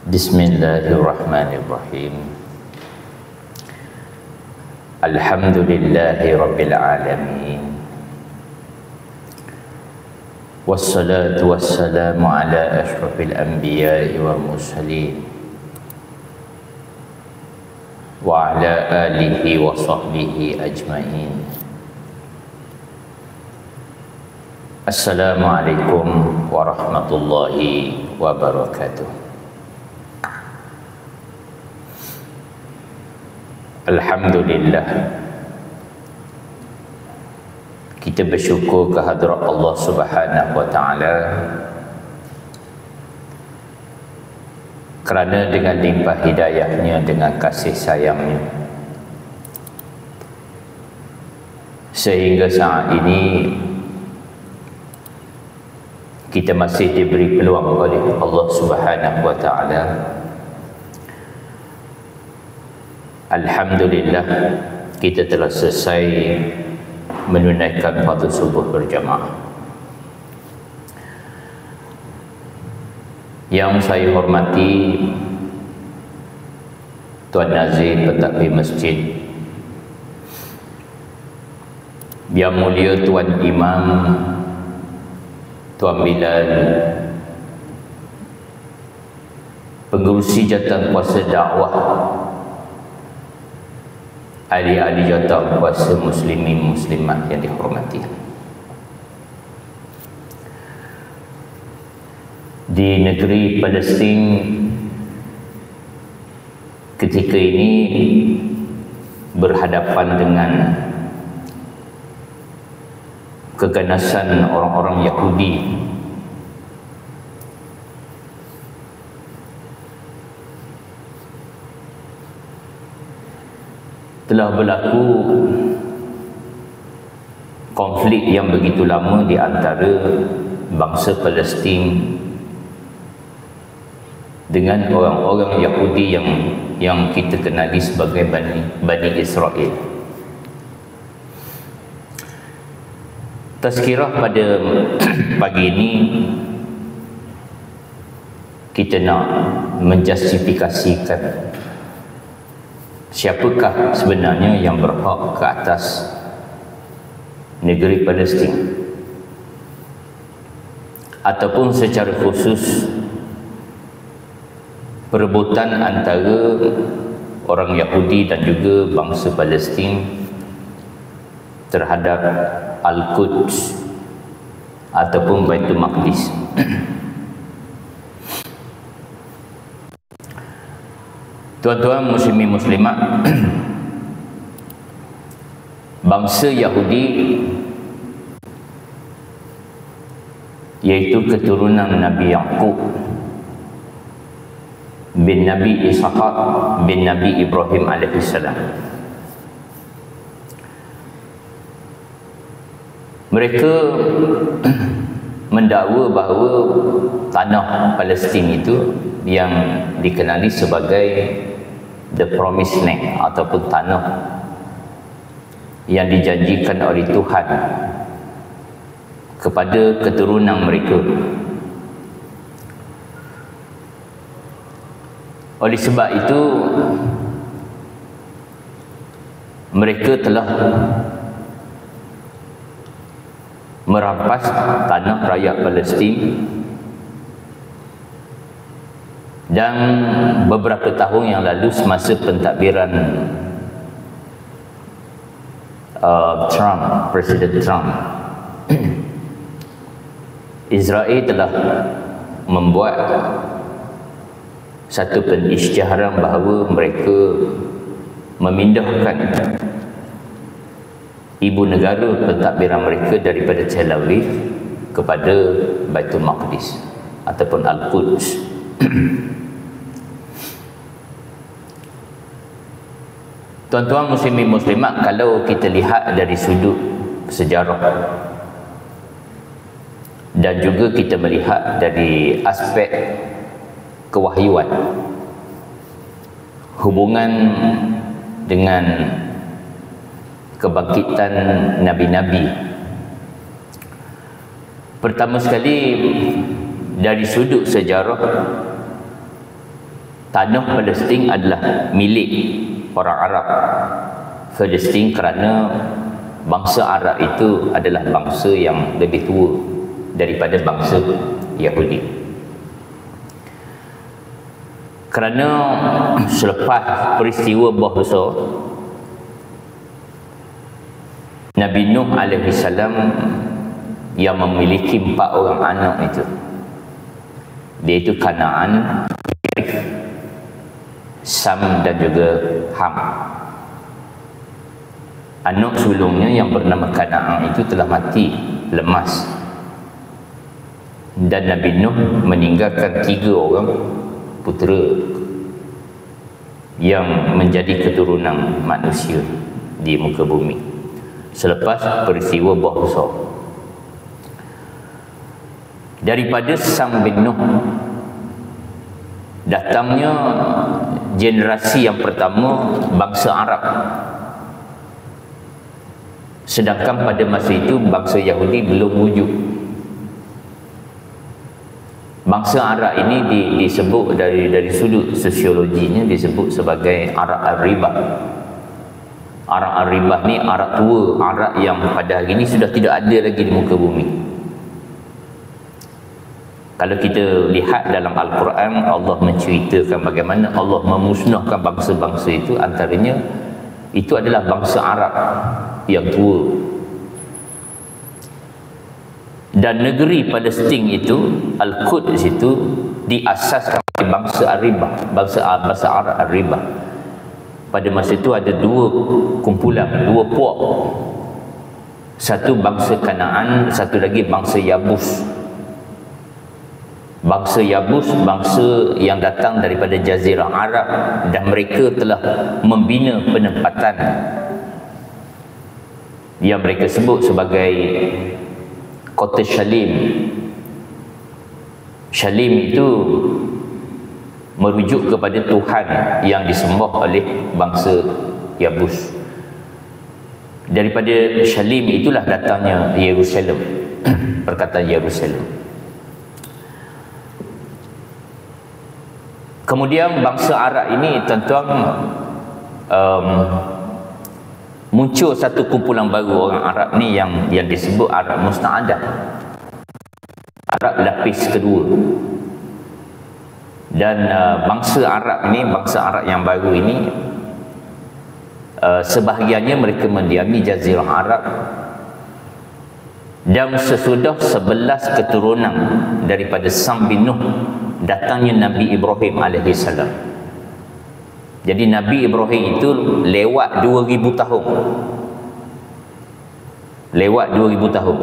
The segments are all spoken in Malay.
Bismillahirrahmanirrahim. Alhamdulillahi rabbil alamin. Wassalatu wassalamu ala ashrafil anbiya'i wal mursalin wa ala alihi wa sahbihi ajma'in. Assalamualaikum warahmatullahi wabarakatuh. Alhamdulillah, kita bersyukur kehadrat Allah Subhanahu wa taala kerana dengan limpah hidayahnya, dengan kasih sayangnya, sehingga saat ini kita masih diberi peluang oleh Allah Subhanahu wa taala. Alhamdulillah, kita telah selesai menunaikan fardu subuh berjamaah. Yang saya hormati Tuan Nazir Pentadbir Masjid, Yang Mulia Tuan Imam Tuan Bilal, pengerusi jawatan kuasa dakwah, ahli-ahli jawatan kuasa muslimin muslimat yang dihormati. Di negeri Palestin ketika ini berhadapan dengan keganasan orang-orang Yahudi telah berlaku konflik yang begitu lama di antara bangsa Palestin dengan orang-orang Yahudi yang kita kenali sebagai Bani Israel. Tazkirah pada pagi ini kita nak menjustifikasikan siapakah sebenarnya yang berhak ke atas negeri Palestin, ataupun secara khusus perebutan antara orang Yahudi dan juga bangsa Palestin terhadap Al-Quds ataupun Baitul Maqdis. Tuan-tuan muslimin muslimat, bangsa Yahudi iaitu keturunan Nabi Yaqub bin Nabi Ishaq bin Nabi Ibrahim alaihissalam. Mereka mendakwa bahawa tanah Palestin itu yang dikenali sebagai the promised land ataupun tanah yang dijanjikan oleh Tuhan kepada keturunan mereka. Oleh sebab itu mereka telah merampas tanah rakyat Palestin, dan beberapa tahun yang lalu semasa pentadbiran Presiden Trump, Israel telah membuat satu pengisytiharan bahawa mereka memindahkan ibu negara pentadbiran mereka daripada Tel Aviv kepada Baitul Maqdis ataupun Al-Quds. Tuan-tuan muslimin muslimat, kalau kita lihat dari sudut sejarah dan juga kita melihat dari aspek kewahyuan, hubungan dengan kebangkitan nabi-nabi, pertama sekali dari sudut sejarah, tanah Palestin adalah milik orang Arab Palestin kerana bangsa Arab itu adalah bangsa yang lebih tua daripada bangsa Yahudi. Kerana selepas peristiwa Buah Besar, Nabi Nuh alaihi salam yang memiliki 4 orang anak itu, iaitu Kanaan, Sam dan juga Ham. Anak sulungnya yang bernama Kanaan itu telah mati lemas, dan Nabi Nuh meninggalkan 3 orang putera yang menjadi keturunan manusia di muka bumi selepas peristiwa Buah Besar. Daripada Sam bin Nuh datangnya generasi yang pertama bangsa Arab, sedangkan pada masa itu bangsa Yahudi belum wujud. Bangsa Arab ini disebut dari sudut sosiologinya disebut sebagai Arab Ar-Ribah. Arab Ar-Ribah ni Arab tua, Arab yang pada hari ini sudah tidak ada lagi di muka bumi. Kalau kita lihat dalam Al-Quran, Allah menceritakan bagaimana Allah memusnahkan bangsa-bangsa itu, antaranya itu adalah bangsa Arab yang tua. Dan negeri Palestin itu, Al-Quds itu diasaskan oleh bangsa Ar-Ribah, bangsa Arab Ar-Ribah. Pada masa itu ada 2 kumpulan, 2 puak. Satu bangsa Kanaan, satu lagi bangsa Yabus. Bangsa Yabus, bangsa yang datang daripada Jazirah Arab, dan mereka telah membina penempatan yang mereka sebut sebagai kota Shalim. Shalim itu merujuk kepada Tuhan yang disembah oleh bangsa Yabus. Daripada Shalim itulah datangnya Yerusalem, perkataan Yerusalem. Kemudian bangsa Arab ini, tuan-tuan, muncul satu kumpulan baru orang Arab ni yang disebut Arab Musta'adah, Arab lapis kedua. Dan bangsa Arab ini, bangsa Arab yang baru ini, sebahagiannya mereka mendiami Jazirah Arab, dan sesudah 11 keturunan daripada Sam bin Nuh datangnya Nabi Ibrahim alaihi salam. Jadi Nabi Ibrahim itu lewat 2000 tahun. Lewat 2000 tahun.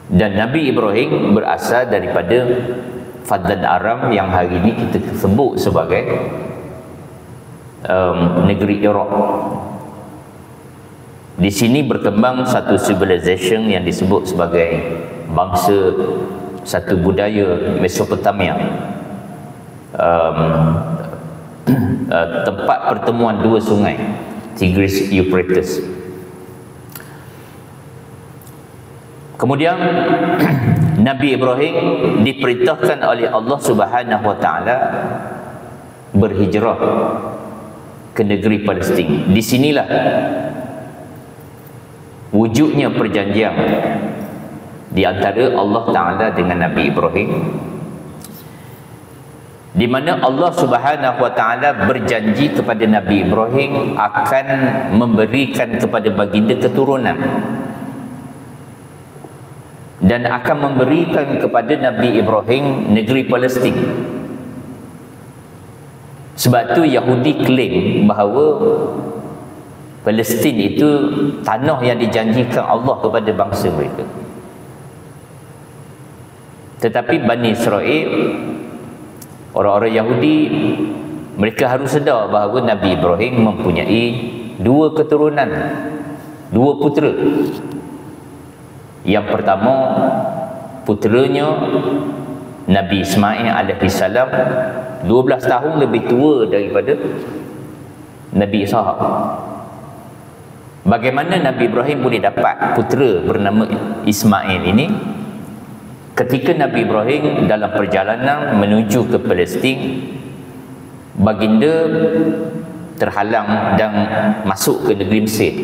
Dan Nabi Ibrahim berasal daripada Fadlan Aram yang hari ini kita sebut sebagai negeri Iraq. Di sini berkembang satu civilization yang disebut sebagai bangsa, satu budaya Mesopotamia. Tempat pertemuan 2 sungai, Tigris Euphrates. Kemudian Nabi Ibrahim diperintahkan oleh Allah Subhanahu wa taala berhijrah ke negeri Palestin. Di sinilah wujudnya perjanjian di antara Allah Taala dengan Nabi Ibrahim, di mana Allah Subhanahu wa taala berjanji kepada Nabi Ibrahim akan memberikan kepada baginda keturunan, dan akan memberikan kepada Nabi Ibrahim negeri Palestin. Sebab tu Yahudi klaim bahawa Palestin itu tanah yang dijanjikan Allah kepada bangsa mereka. Tetapi Bani Israel, orang-orang Yahudi, mereka harus sedar bahawa Nabi Ibrahim mempunyai 2 keturunan, 2 putera. Yang pertama, puteranya Nabi Ismail alaihi salam 12 tahun lebih tua daripada Nabi Ishaq. Bagaimana Nabi Ibrahim boleh dapat putera bernama Ismail ini? ketika Nabi Ibrahim dalam perjalanan menuju ke Palestin, baginda terhalang dan masuk ke negeri Mesir.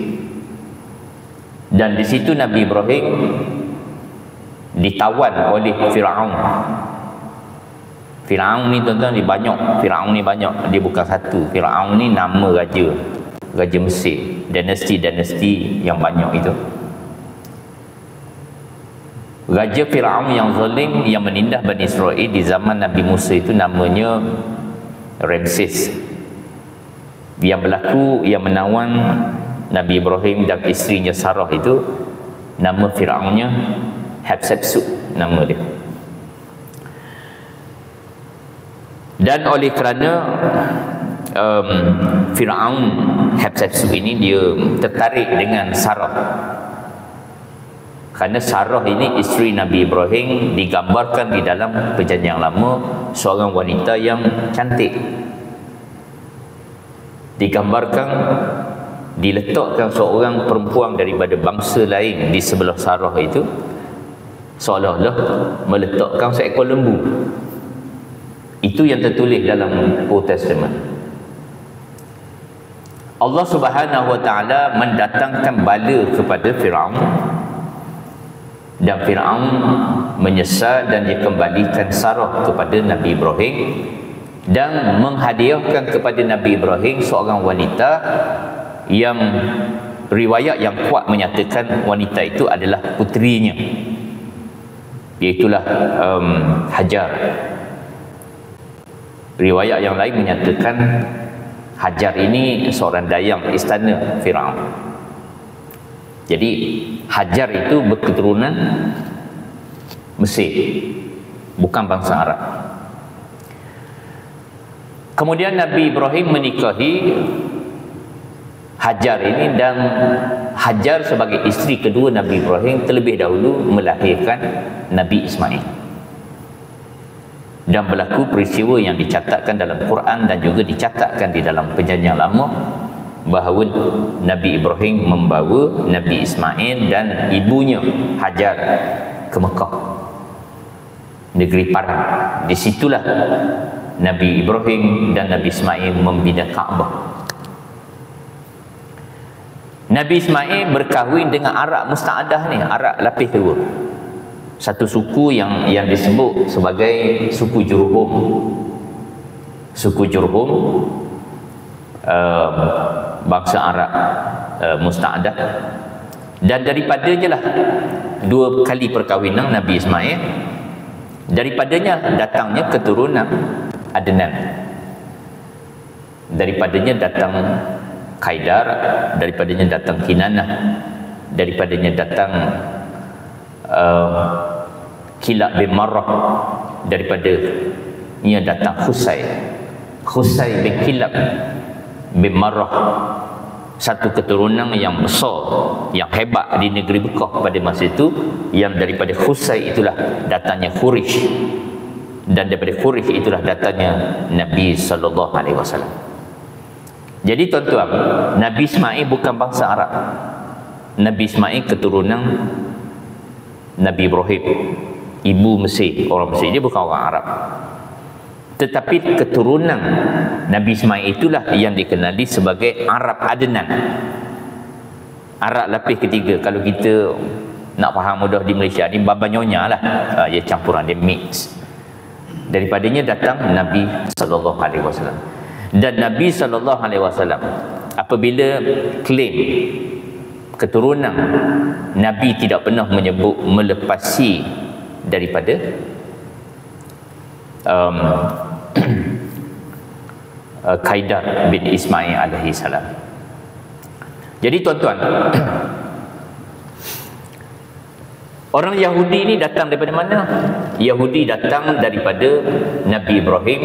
Dan di situ Nabi Ibrahim ditawan oleh Firaun. Firaun ni tuan-tuan, dia banyak. Firaun ni banyak, dia bukan satu. Firaun ni nama raja Mesir, dinasti-dinasti yang banyak itu. Raja Firaun yang zalim, yang menindas Bani Israel di zaman Nabi Musa itu namanya Ramses. Yang berlaku, yang menawan Nabi Ibrahim dan isterinya Sarah itu, nama Firaunnya Hatshepsut, nama dia. Dan oleh kerana Firaun Hatshepsut ini dia tertarik dengan Sarah, kerana Sarah ini isteri Nabi Ibrahim, digambarkan di dalam Perjanjian Lama seorang wanita yang cantik, digambarkan diletakkan seorang perempuan daripada bangsa lain di sebelah Sarah itu, seolah-olah meletakkan seekor lembu. Itu yang tertulis dalam Old Testament. Allah Subhanahu wa taala mendatangkan bala kepada Firaun, dan Firaun menyesal dan dia kembalikan Sarah kepada Nabi Ibrahim dan menghadiahkan kepada Nabi Ibrahim seorang wanita yang riwayat yang kuat menyatakan wanita itu adalah puterinya, iaitulah Hajar. Riwayat yang lain menyatakan Hajar ini seorang dayang istana Firaun. Jadi Hajar itu berketurunan Mesir, bukan bangsa Arab. Kemudian Nabi Ibrahim menikahi Hajar ini, dan Hajar sebagai isteri kedua Nabi Ibrahim terlebih dahulu melahirkan Nabi Ismail. Dan berlaku peristiwa yang dicatatkan dalam Quran dan juga dicatatkan di dalam Perjanjian Lama, bahawa Nabi Ibrahim membawa Nabi Ismail dan ibunya Hajar ke Mekah, negeri Paran. Di situlah Nabi Ibrahim dan Nabi Ismail membina Kaabah. Nabi Ismail berkahwin dengan Arab Musta'adah ni, Arab lapis kedua. Satu suku yang disebut sebagai suku Jurhum. Suku Jurhum, bangsa Arab Musta'adah. Dan daripadanya lah dua kali perkahwinan Nabi Ismail. Daripadanya datangnya keturunan Adnan. Daripadanya datang Kaidar, daripadanya datang Kinanah, daripadanya datang Kilab bin Marrah, daripadanya datang Khusay bin Kilab bin Marrah, satu keturunan yang besar, yang hebat di negeri Mekah pada masa itu. Yang daripada Khusay itulah datangnya Quraisy, dan daripada Quraisy itulah datangnya Nabi sallallahu alaihi wasallam. Jadi tuan-tuan, Nabi Ismail bukan bangsa Arab. Nabi Ismail keturunan Nabi Ibrahim, ibu Mesir, orang Mesir, dia bukan orang Arab. Tetapi keturunan Nabi Ismail itulah yang dikenali sebagai Arab Adnan, Arab lapis ketiga. Kalau kita nak faham mudah di Malaysia ni, Baba Nyonya lah, dia campuran, dia mix. Daripadanya datang Nabi sallallahu alaihi wasallam. Dan Nabi sallallahu alaihi wasallam apabila klaim keturunan, Nabi tidak pernah menyebut melepasi daripada Kaidar bin Ismail alaihi salam. Jadi tuan-tuan, orang Yahudi ni datang daripada mana? Yahudi datang daripada Nabi Ibrahim,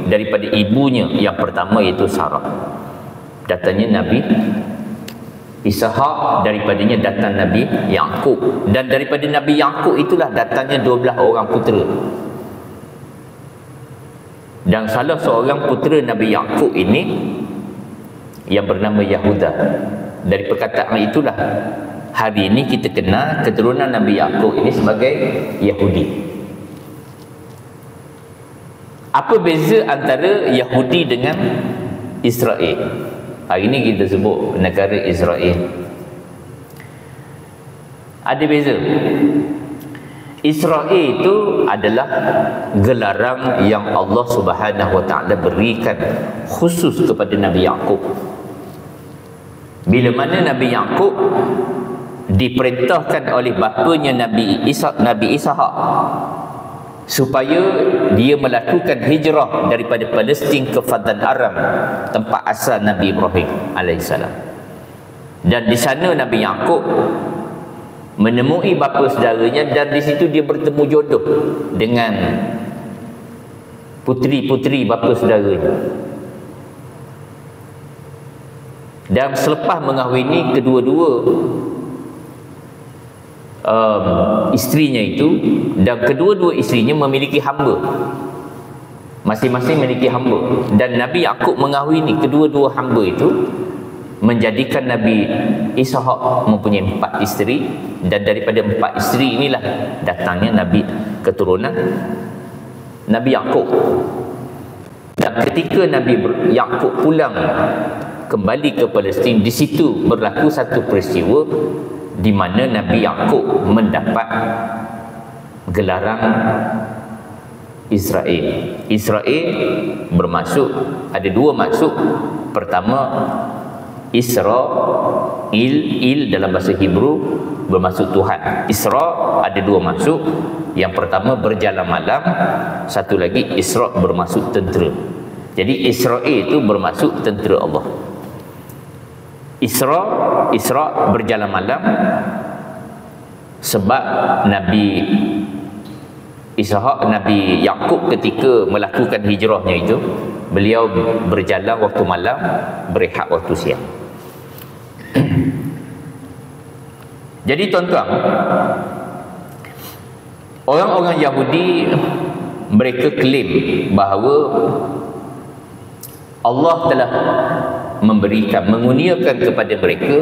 daripada ibunya yang pertama iaitu Sarah. Datangnya Nabi Ishak, daripadanya datang Nabi Yaqub, dan daripada Nabi Yaqub itulah datangnya 12 orang putera. Dan salah seorang putera Nabi Yaqub ini yang bernama Yahuda. Dari perkataan itulah hari ini kita kenal keturunan Nabi Yaqub ini sebagai Yahudi. Apa beza antara Yahudi dengan Israel? Hari ini kita sebut negara Israel. Ada beza. Israel itu adalah gelaran yang Allah Subhanahu Wa Taala berikan khusus kepada Nabi Yaqub. Bila mana Nabi Yaqub diperintahkan oleh bapanya Nabi Ishaq supaya dia melakukan hijrah daripada Palestin ke Paddan Aram, tempat asal Nabi Ibrahim alaihissalam. Dan di sana Nabi Yaqub menemui bapa saudaranya, dan di situ dia bertemu jodoh dengan puteri-puteri bapa saudaranya. Dan selepas mengahwini kedua-dua isterinya itu, dan kedua-dua isterinya memiliki hamba, masing-masing memiliki hamba, dan Nabi Yaqub mengahwini kedua-dua hamba itu, menjadikan Nabi Ishaq mempunyai 4 isteri, dan daripada 4 isteri inilah datangnya Nabi, keturunan Nabi Yaqub. Dan ketika Nabi Yaqub pulang kembali ke Palestin, di situ berlaku satu peristiwa di mana Nabi Yaqub mendapat gelaran Israel. Israel bermaksud, ada 2 maksud. Pertama, Il dalam bahasa Hebrew bermaksud Tuhan. Isra ada 2 maksud. Yang pertama berjalan malam, satu lagi Isra bermaksud tentera. Jadi Israel itu bermaksud tentera Allah. Isra berjalan malam, sebab Nabi Ishaq, Nabi Yaqub ketika melakukan hijrahnya itu, beliau berjalan waktu malam, berehat waktu siang. Jadi tuan-tuan, orang-orang Yahudi mereka klaim bahawa Allah telah memberikan, mengurniakan kepada mereka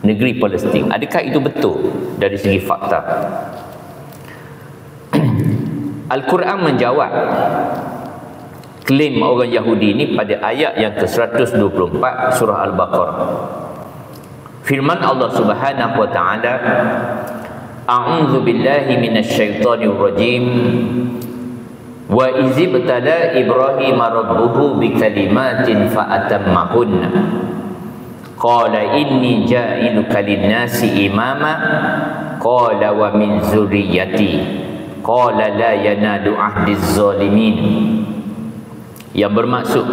negeri Palestin. Adakah itu betul dari segi fakta? Al-Quran menjawab klaim orang Yahudi ini pada ayat yang ke-124 surah Al-Baqarah. Firman Allah Subhanahu wa taala, A'udzu billahi minasyaitonir rajim. Wa izibtala Ibrahim rabbuhu bikalimatin fa'atammahunna. Qala inni ja'iluka lin-nasi imama. Qala wa min zurriyyati. Qala la yanalu ahdiz zalimin. Yang bermaksud,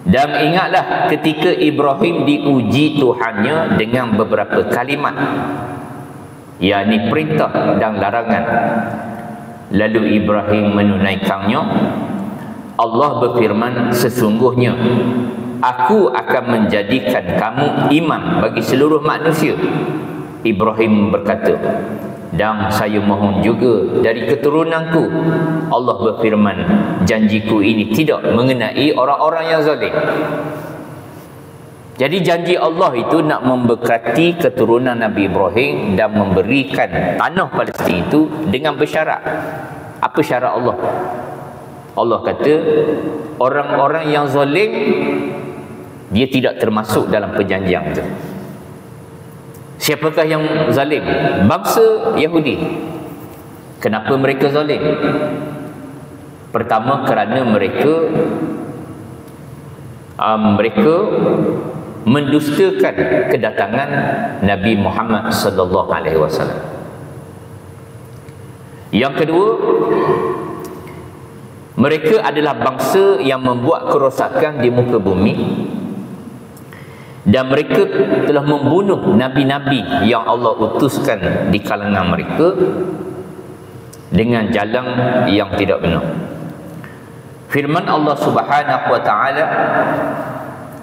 dan ingatlah ketika Ibrahim diuji Tuhannya dengan beberapa kalimat, yakni perintah dan larangan. Lalu Ibrahim menunaikannya. Allah berfirman, sesungguhnya aku akan menjadikan kamu imam bagi seluruh manusia. Ibrahim berkata, dan saya mohon juga dari keturunanku. Allah berfirman, janjiku ini tidak mengenai orang-orang yang zalim. Jadi janji Allah itu nak memberkati keturunan Nabi Ibrahim dan memberikan tanah Palestin itu dengan bersyarat. Apa syarat Allah? Allah kata, orang-orang yang zalim dia tidak termasuk dalam perjanjian itu. Siapakah yang zalim? Bangsa Yahudi. Kenapa mereka zalim? Pertama, kerana mereka mendustakan kedatangan Nabi Muhammad sallallahu alaihi wasallam. Yang kedua, mereka adalah bangsa yang membuat kerosakan di muka bumi, dan mereka telah membunuh nabi-nabi yang Allah utuskan di kalangan mereka dengan jalan yang tidak benar. Firman Allah Subhanahu wa taala,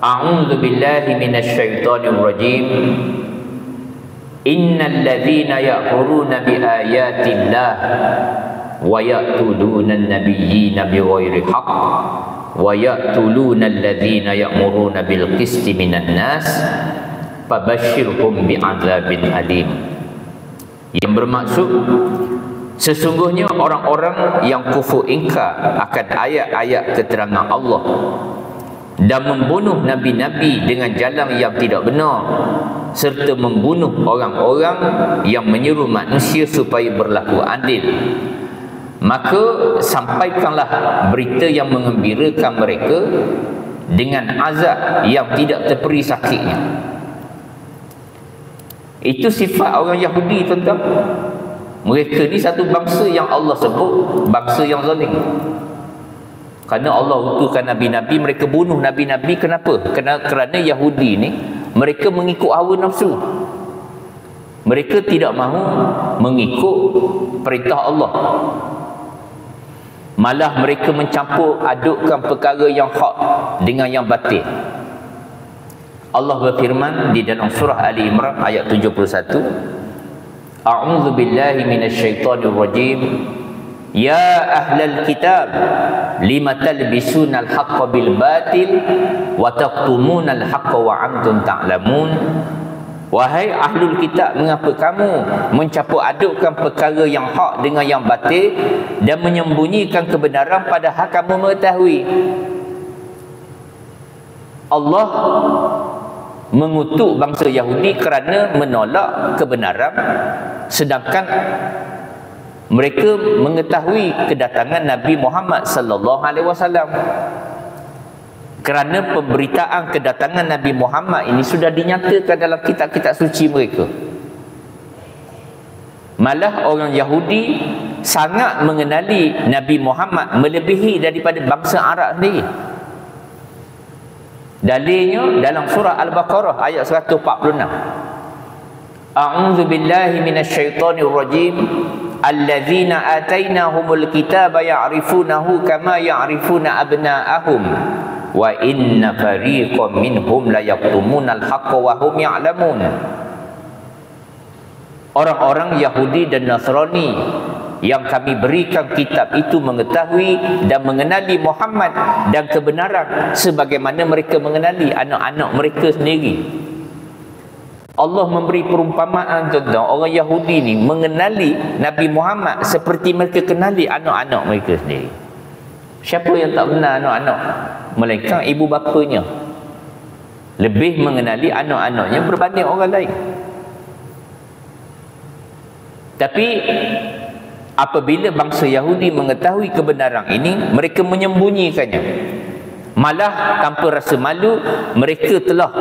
A'udzu billahi minasyaitonir rajim. Innal ladzina ya'muruna bi ayatillah wa yaqtuluna an-nabiyyina bighairi haqq wa yaqtuluna alladzina ya'muruna bil qisti minan nas fabashshirhum bi'adzabin alim. Yang bermaksud, Sesungguhnya orang-orang yang kufur ingkar akan ayat-ayat keterangan Allah dan membunuh nabi-nabi dengan jalan yang tidak benar, serta membunuh orang-orang yang menyeru manusia supaya berlaku adil, maka sampaikanlah berita yang menggembirakan mereka dengan azab yang tidak terperi sakitnya. Itu sifat orang Yahudi, tuan-tuan. Mereka ni satu bangsa yang Allah sebut bangsa yang zalim. Kerana Allah utuskan nabi-nabi, mereka bunuh nabi-nabi. Kenapa? Kerana Yahudi ni mereka mengikut hawa nafsu. Mereka tidak mahu mengikut perintah Allah. Malah mereka mencampur adukkan perkara yang hak dengan yang batil. Allah berfirman di dalam surah Ali Imran ayat 71, A'udzu billahi minasyaitonir rajim. Ya ahlal kitab lima talbisunal haqqa bil batil wa taqtumunal haqqa wa antum ta'lamun. Wahai ahlul kitab, mengapa kamu mencampur adukkan perkara yang hak dengan yang batil dan menyembunyikan kebenaran padahal kamu mengetahui? Allah mengutuk bangsa Yahudi kerana menolak kebenaran, sedangkan mereka mengetahui kedatangan Nabi Muhammad sallallahu alaihi wasallam. Kerana pemberitaan kedatangan Nabi Muhammad ini sudah dinyatakan dalam kitab-kitab suci mereka. Malah orang Yahudi sangat mengenali Nabi Muhammad melebihi daripada bangsa Arab sendiri. Dalilnya dalam surah Al-Baqarah ayat 146. A'udzu billahi minasyaitonir rajim. Alladzina atainahumul kitaba ya'rifunahu kama ya'rifuna abna'ahum wa inna fariqam minhum la yaktumunal haqqa wa hum ya'lamun. Orang-orang Yahudi dan Nasrani yang kami berikan kitab itu mengetahui dan mengenali Muhammad dan kebenaran sebagaimana mereka mengenali anak-anak mereka sendiri. Allah memberi perumpamaan tentang orang Yahudi ni mengenali Nabi Muhammad seperti mereka kenali anak-anak mereka sendiri. Siapa yang tak kenal anak-anak? Melainkan ibu bapanya. Lebih mengenali anak-anaknya berbanding orang lain. Tapi apabila bangsa Yahudi mengetahui kebenaran ini, mereka menyembunyikannya. Malah tanpa rasa malu, mereka telah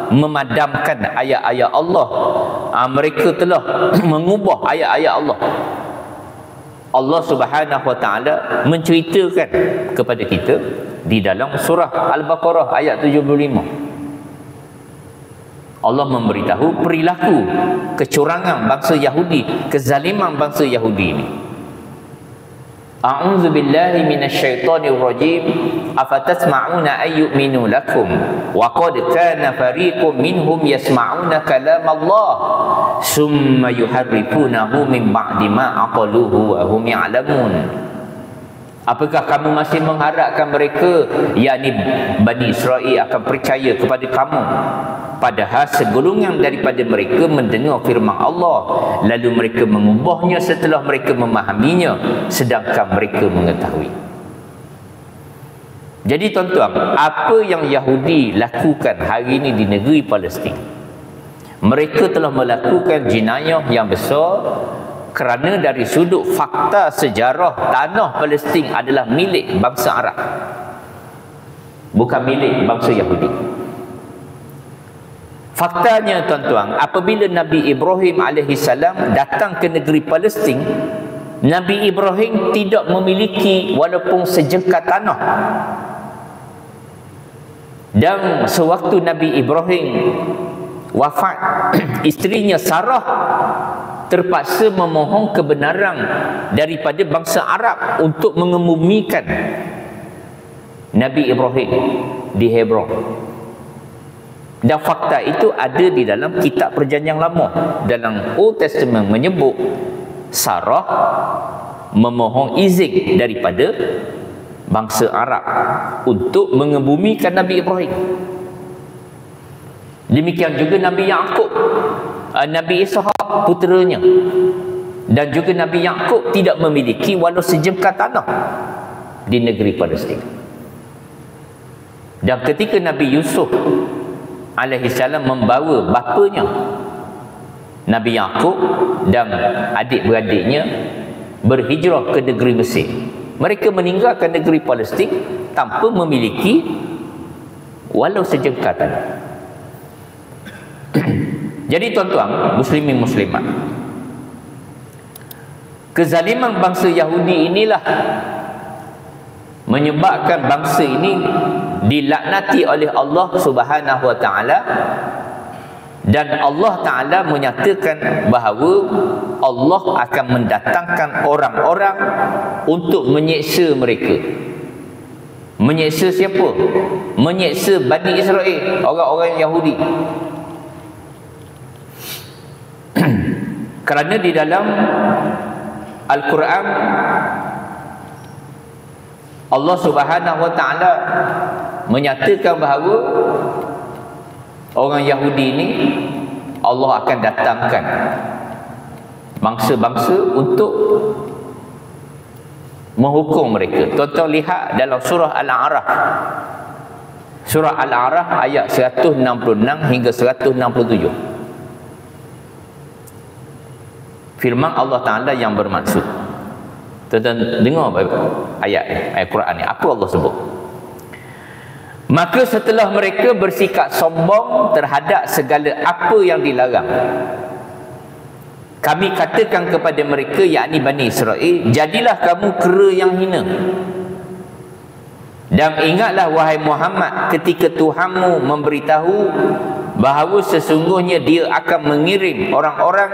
memadamkan ayat-ayat Allah. Mereka telah mengubah ayat-ayat Allah. Allah Subhanahu wa taala menceritakan kepada kita di dalam surah Al-Baqarah ayat 75. Allah memberitahu perilaku kecurangan bangsa Yahudi, kezaliman bangsa Yahudi ini. A'udzu billahi minasyaitonir rajim. Afatasma'una ayyuminu lakum wa qad kana fariqum minhum yasma'una kalam Allah summa yuharrifunahu min ba'di ma aqaluhu wa hum ya'lamun. Apakah kamu masih mengharapkan mereka, yakni Bani Israel, akan percaya kepada kamu padahal segolongan daripada mereka mendengar firman Allah lalu mereka mengubahnya setelah mereka memahaminya sedangkan mereka mengetahui. Jadi tuan-tuan, apa yang Yahudi lakukan hari ini di negeri Palestin, mereka telah melakukan jenayah yang besar kerana dari sudut fakta sejarah tanah Palestin adalah milik bangsa Arab, bukan milik bangsa Yahudi. Faktanya tuan-tuan, apabila Nabi Ibrahim alaihissalam datang ke negeri Palestin, Nabi Ibrahim tidak memiliki walaupun sejengkal tanah. Dan sewaktu Nabi Ibrahim wafat, isterinya Sarah terpaksa memohon kebenaran daripada bangsa Arab untuk mengemumikan Nabi Ibrahim di Hebron. Dan fakta itu ada di dalam kitab Perjanjian Lama. Dalam Old Testament menyebut Sarah memohon izin daripada bangsa Arab untuk mengebumikan Nabi Ibrahim. Demikian juga Nabi Yaqub, Nabi Ishaq puteranya. dan juga Nabi Yaqub tidak memiliki walau sejengkal tanah di negeri Palestin. Dan ketika Nabi Yusuf alaihissalam membawa bapanya Nabi Yaqub dan adik-beradiknya berhijrah ke negeri Mesir, mereka meninggalkan negeri Palestin tanpa memiliki walau sejengkal tanah. Jadi tuan-tuan muslimin muslimat, kezaliman bangsa Yahudi inilah menyebabkan bangsa ini dilaknati oleh Allah Subhanahu wa taala, dan Allah taala menyatakan bahawa Allah akan mendatangkan orang-orang untuk menyeksa mereka. Menyeksa siapa? Menyeksa Bani Israel, orang-orang Yahudi. Kerana di dalam Al-Quran Allah Subhanahu wa taala menyatakan bahawa orang Yahudi ini Allah akan datangkan bangsa-bangsa untuk menghukum mereka. Tuan-tuan lihat dalam surah Al-A'raf. Surah Al-A'raf ayat 166 hingga 167. Firman Allah Ta'ala yang bermaksud. Tuan-tuan dengar ayat Quran ni. Apa Allah sebut? Maka setelah mereka bersikap sombong terhadap segala apa yang dilarang, kami katakan kepada mereka, yakni Bani Israel, jadilah kamu kera yang hina. Dan ingatlah wahai Muhammad ketika Tuhanmu memberitahu bahawa sesungguhnya dia akan mengirim orang-orang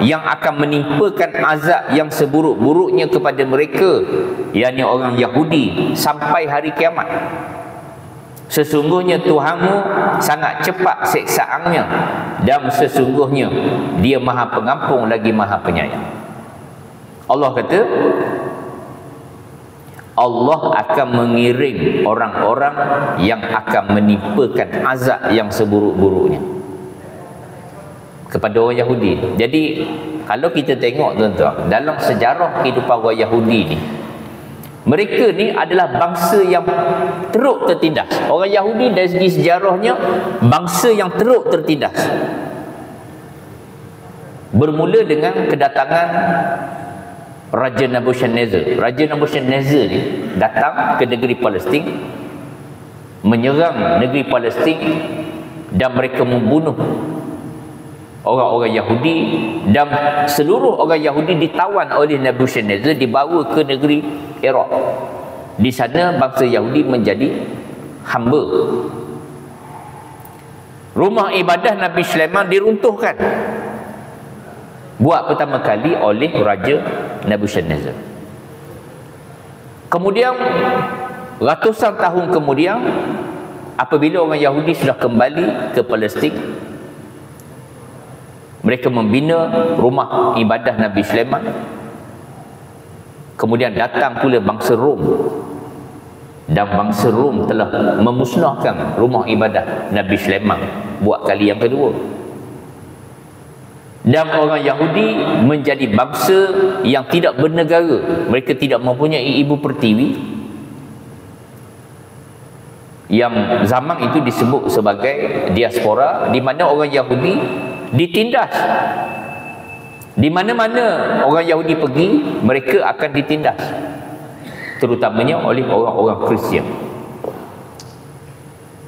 yang akan menimpakan azab yang seburuk-buruknya kepada mereka, yakni orang Yahudi, sampai hari kiamat. Sesungguhnya Tuhanmu sangat cepat seksaannya, dan sesungguhnya dia maha pengampun lagi maha penyayang. Allah kata Allah akan mengirim orang-orang yang akan menimpakan azab yang seburuk-buruknya kepada orang Yahudi. Jadi kalau kita tengok tuan-tuan, dalam sejarah kehidupan orang Yahudi ni, mereka ni adalah bangsa yang teruk tertindas. Orang Yahudi dari segi sejarahnya bangsa yang teruk tertindas. Bermula dengan kedatangan Raja Nebuchadnezzar. Raja Nebuchadnezzar ni datang ke negeri Palestin, menyerang negeri Palestin, dan mereka membunuh orang-orang Yahudi, dan seluruh orang Yahudi ditawan oleh Nebuchadnezzar, dibawa ke negeri Iraq. Di sana bangsa Yahudi menjadi hamba. Rumah ibadah Nabi Sulaiman diruntuhkan, buat pertama kali oleh Raja Nebuchadnezzar. Kemudian ratusan tahun kemudian, apabila orang Yahudi sudah kembali ke Palestin, mereka membina rumah ibadah Nabi Sulaiman. Kemudian datang pula bangsa Rom, dan bangsa Rom telah memusnahkan rumah ibadah Nabi Sulaiman buat kali yang kedua. Dan orang Yahudi menjadi bangsa yang tidak bernegara. Mereka tidak mempunyai ibu pertiwi, yang zaman itu disebut sebagai diaspora, di mana orang Yahudi ditindas. Di mana-mana orang Yahudi pergi, mereka akan ditindas, terutamanya oleh orang-orang Kristian.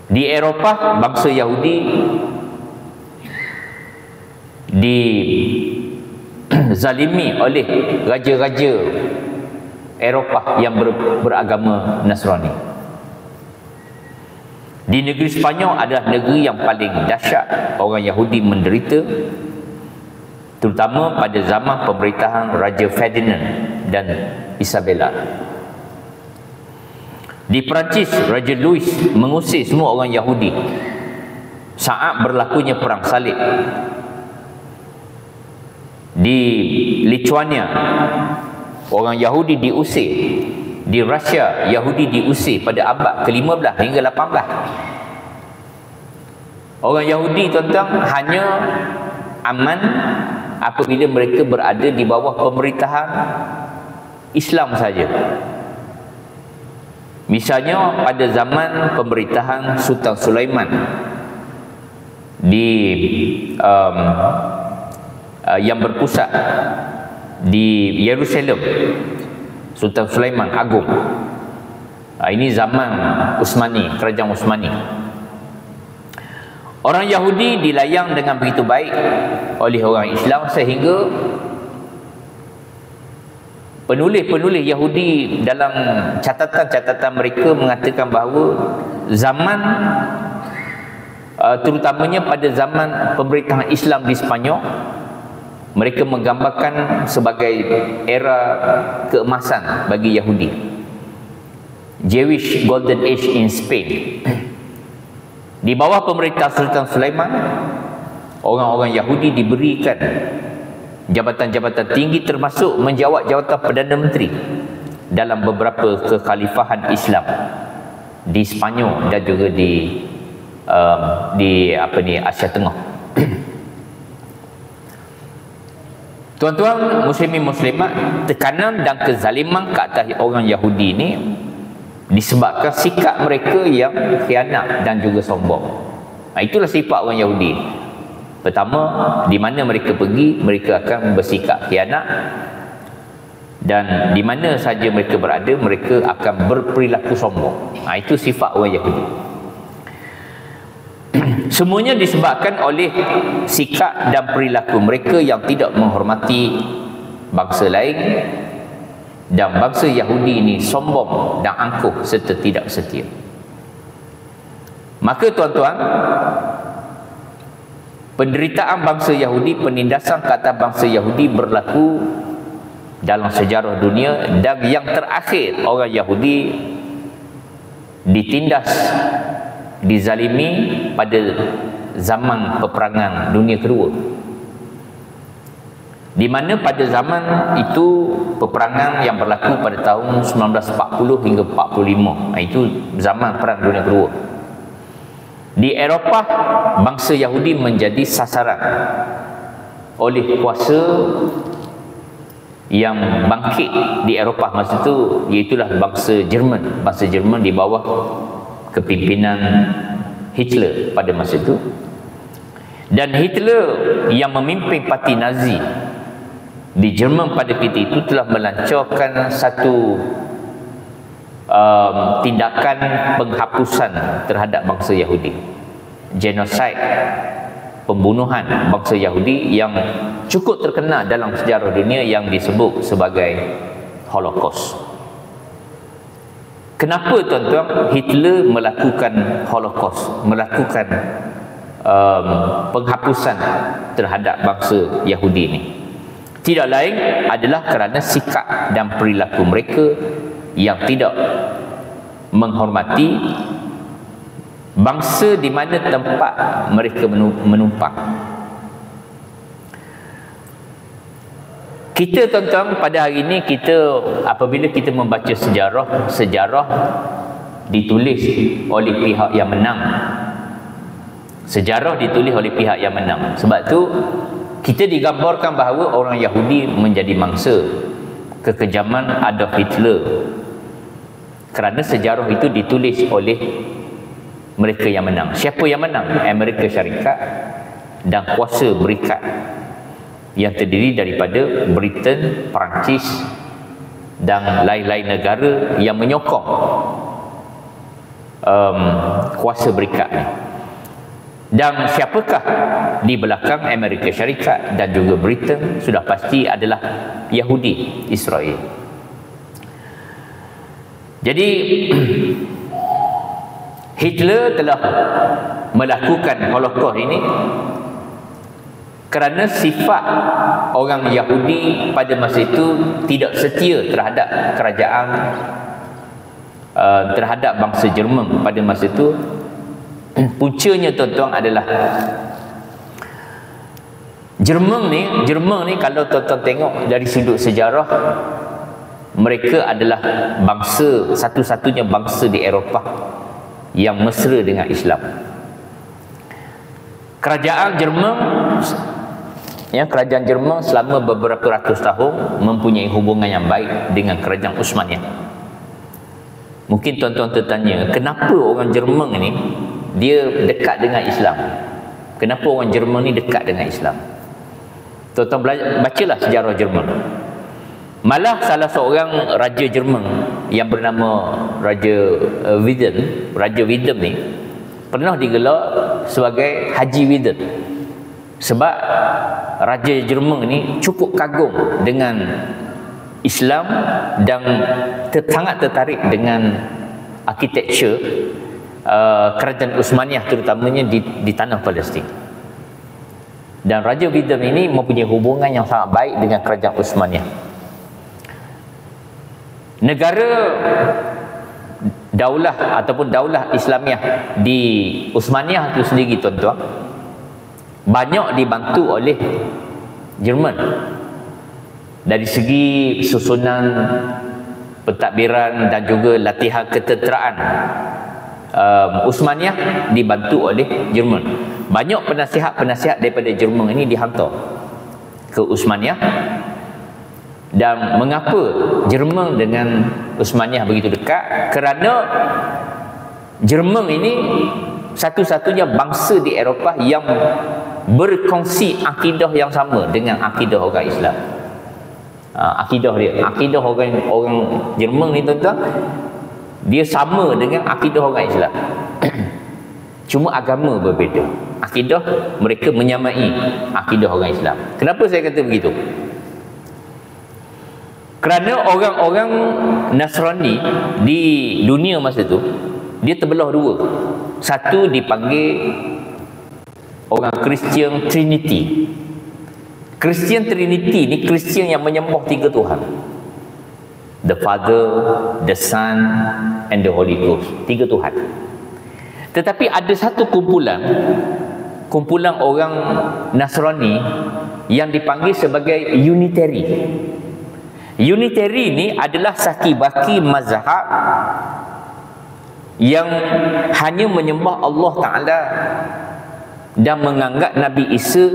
Di Eropah, bangsa Yahudi dizalimi oleh raja-raja Eropah yang beragama Nasrani. Di negeri Sepanyol adalah negeri yang paling dahsyat orang Yahudi menderita, terutama pada zaman pemerintahan Raja Ferdinand dan Isabella. Di Perancis, Raja Louis mengusir semua orang Yahudi saat berlakunya perang salib. Di Lithuania, orang Yahudi diusir. Di Rusia, Yahudi diusir pada abad ke-15 hingga 18. Orang Yahudi tuan-tuan hanya aman apabila mereka berada di bawah pemerintahan Islam saja. Misalnya pada zaman pemerintahan Sultan Sulaiman di yang berpusat di Yerusalem, Sultan Sulaiman Agung. Ini zaman Utsmani, kerajaan Utsmani. Orang Yahudi dilayang dengan begitu baik oleh orang Islam sehingga penulis-penulis Yahudi dalam catatan-catatan mereka mengatakan bahawa zaman terutamanya pada zaman pemerintahan Islam di Sepanyol, mereka menggambarkan sebagai era keemasan bagi Yahudi, Jewish Golden Age in Spain. Di bawah pemerintah Sultan Sulaiman, orang-orang Yahudi diberikan jabatan-jabatan tinggi termasuk menjawat jawatan Perdana Menteri dalam beberapa kekhalifahan Islam di Sepanyol dan juga di Asia Tengah. Tuan-tuan muslimin muslimat, tekanan dan kezaliman ke atas orang Yahudi ini disebabkan sikap mereka yang khianat dan juga sombong. Itulah sifat orang Yahudi. Pertama, di mana mereka pergi, mereka akan bersikap khianat, dan di mana saja mereka berada, mereka akan berperilaku sombong. Itu sifat orang Yahudi. Semuanya disebabkan oleh sikap dan perilaku mereka yang tidak menghormati bangsa lain, dan bangsa Yahudi ini sombong dan angkuh serta tidak setia. Maka tuan-tuan, penderitaan bangsa Yahudi, penindasan ke atas bangsa Yahudi berlaku dalam sejarah dunia, dan yang terakhir orang Yahudi ditindas, dizalimi pada zaman peperangan dunia kedua, di mana pada zaman itu peperangan yang berlaku pada tahun 1940 hingga 45. Itu zaman perang dunia kedua. Di Eropah, bangsa Yahudi menjadi sasaran oleh kuasa yang bangkit di Eropah masa itu, iaitulah bangsa Jerman. Bangsa Jerman di bawah kepimpinan Hitler pada masa itu. Dan Hitler yang memimpin parti Nazi di Jerman pada ketika itu telah melancarkan satu tindakan penghapusan terhadap bangsa Yahudi, genosid, pembunuhan bangsa Yahudi yang cukup terkenal dalam sejarah dunia yang disebut sebagai Holocaust. Kenapa tuan-tuan Hitler melakukan Holocaust, melakukan penghapusan terhadap bangsa Yahudi ini? Tidak lain adalah kerana sikap dan perilaku mereka yang tidak menghormati bangsa di mana tempat mereka menumpang. Kita tuan-tuan pada hari ini, apabila kita membaca sejarah ditulis oleh pihak yang menang. Sejarah ditulis oleh pihak yang menang. Sebab tu kita digambarkan bahawa orang Yahudi menjadi mangsa kekejaman Adolf Hitler, kerana sejarah itu ditulis oleh mereka yang menang. Siapa yang menang? Amerika Syarikat dan kuasa berikat yang terdiri daripada Britain, Perancis dan lain-lain negara yang menyokong kuasa berikat ni. Dan siapakah di belakang Amerika Syarikat dan juga Britain? Sudah pasti adalah Yahudi Israel. Jadi Hitler telah melakukan Holocaust ini kerana sifat orang Yahudi pada masa itu tidak setia terhadap kerajaan, terhadap bangsa Jerman pada masa itu. Puncanya tuan-tuan adalah Jerman ni kalau tuan-tuan tengok dari sudut sejarah, mereka adalah bangsa, satu-satunya bangsa di Eropah yang mesra dengan Islam. Kerajaan Jerman yang kerajaan Jerman selama beberapa ratus tahun mempunyai hubungan yang baik dengan kerajaan Uthmaniyah. Mungkin tuan-tuan tertanya, kenapa orang Jerman ni dia dekat dengan Islam? Kenapa orang Jerman ni dekat dengan Islam? Tuan-tuan bacalah sejarah Jerman. Malah salah seorang raja Jerman yang bernama Raja Wilhelm ni pernah digelar sebagai Haji Wilhelm, sebab Raja Jerman ni cukup kagum dengan Islam dan sangat tertarik dengan arkitektur kerajaan Uthmaniyah, terutamanya di tanah Palestin. Dan Raja Wilhelm ini mempunyai hubungan yang sangat baik dengan kerajaan Uthmaniyah. Negara daulah ataupun daulah Islamiah di Uthmaniyah itu sendiri, tuan-tuan, banyak dibantu oleh Jerman dari segi susunan pentadbiran dan juga latihan ketenteraan. Uthmaniyah dibantu oleh Jerman. Banyak penasihat-penasihat daripada Jerman ini dihantar ke Uthmaniyah. Dan mengapa Jerman dengan Uthmaniyah begitu dekat? Kerana Jerman ini satu-satunya bangsa di Eropah yang berkongsi akidah yang sama dengan akidah orang Islam. Akidah orang Jerman ni, tuan-tuan, dia sama dengan akidah orang Islam. Cuma agama berbeza. Akidah mereka menyamai akidah orang Islam. Kenapa saya kata begitu? Kerana orang-orang Nasrani di dunia masa itu, dia terbelah dua. Satu dipanggil orang Kristian Trinity. Kristian Trinity ni Kristian yang menyembah tiga Tuhan. The Father, the Son and the Holy Ghost. Tiga Tuhan. Tetapi ada satu kumpulan orang Nasrani yang dipanggil sebagai Unitary. Unitary ni adalah saki-baki mazhab yang hanya menyembah Allah Ta'ala dan menganggap Nabi Isa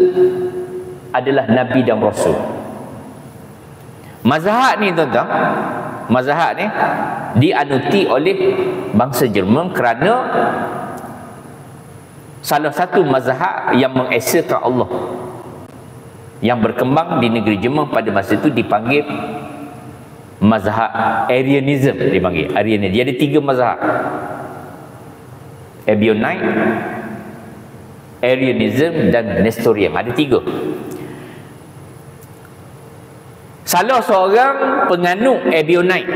adalah Nabi dan Rasul. Mazhab ni, tuan-tuan, mazhab ni dianuti oleh bangsa Jerman kerana salah satu mazhab yang mengesakan Allah yang berkembang di negeri Jerman pada masa itu dipanggil mazhab Arianism. Dipanggil Arianism. Dia ada tiga mazhab: Ebionite, Arianism dan Nestorian. Ada tiga. Salah seorang penganut Ebionite,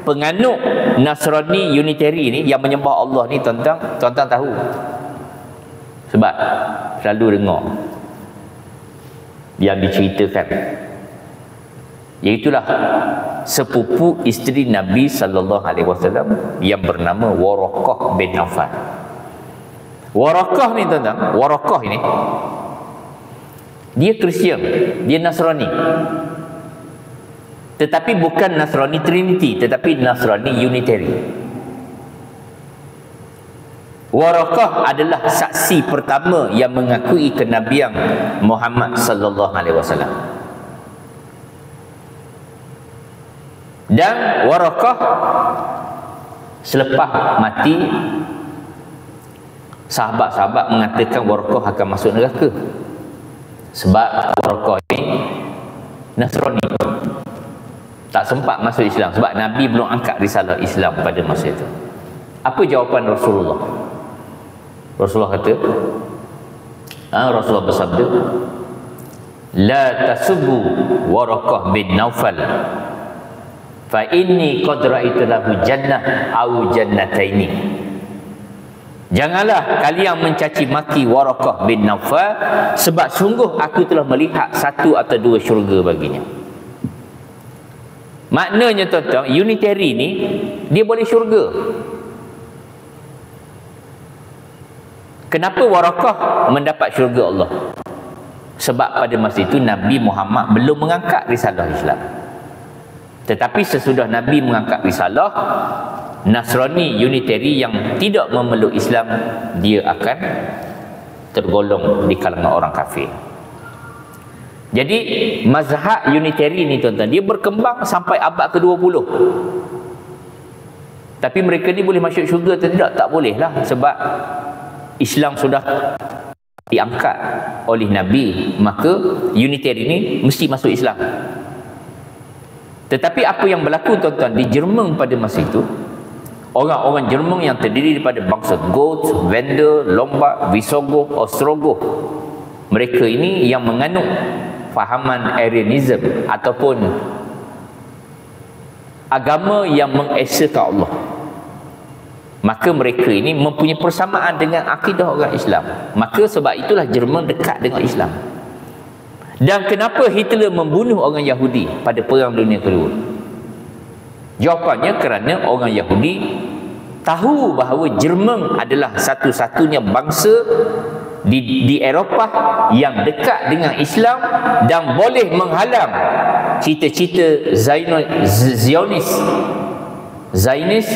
penganut Nasrani Unitary ni yang menyembah Allah ni, tuan-tuan tahu sebab selalu dengar yang diceritakan, iaitulah sepupu isteri Nabi SAW yang bernama Waraqah bin Nawfal. Waraqah ni, tuan-tuan, Waraqah ini dia Kristian, dia Nasrani, tetapi bukan Nasrani Trinity, tetapi Nasrani Unitary. Waraqah adalah saksi pertama yang mengakui kenabian Muhammad sallallahu alaihi wasallam. Dan Waraqah selepas mati, sahabat-sahabat mengatakan Waraqah akan masuk neraka sebab Waraqah ini Nasrani, tak sempat masuk Islam sebab Nabi belum angkat risalah Islam pada masa itu. Apa jawapan Rasulullah? Rasulullah kata, Rasulullah bersabda, la tasubbu Waraqah bin Nawfal fa inni qad ra'aitu lahu jannah au jannataini. Janganlah kalian mencaci maki Waraqah bin Nawfal sebab sungguh aku telah melihat satu atau dua syurga baginya. Maknanya, tuan-tuan, Unitary ni dia boleh syurga. Kenapa Waraqah mendapat syurga Allah? Sebab pada masa itu Nabi Muhammad belum mengangkat risalah Islam. Tetapi sesudah Nabi mengangkat risalah, Nasrani Unitary yang tidak memeluk Islam, dia akan tergolong di kalangan orang kafir. Jadi mazhab Unitarian ni tuan-tuan, dia berkembang sampai abad ke-20. Tapi mereka ni boleh masuk syurga atau tidak? Tak boleh lah, sebab Islam sudah diangkat oleh Nabi, maka Unitarian ni mesti masuk Islam. Tetapi apa yang berlaku tuan-tuan di Jerman pada masa itu, orang-orang Jerman yang terdiri daripada bangsa Goth, Wendel, Lombard, Visigoth, Ostrogoth, mereka ini yang menganut fahaman Arianism ataupun agama yang mengesakan Allah. Maka mereka ini mempunyai persamaan dengan akidah orang Islam. Maka sebab itulah Jerman dekat dengan Islam. Dan kenapa Hitler membunuh orang Yahudi pada Perang Dunia Kedua? Jawapannya kerana orang Yahudi tahu bahawa Jerman adalah satu-satunya bangsa di Eropah yang dekat dengan Islam dan boleh menghalang cita-cita Zionis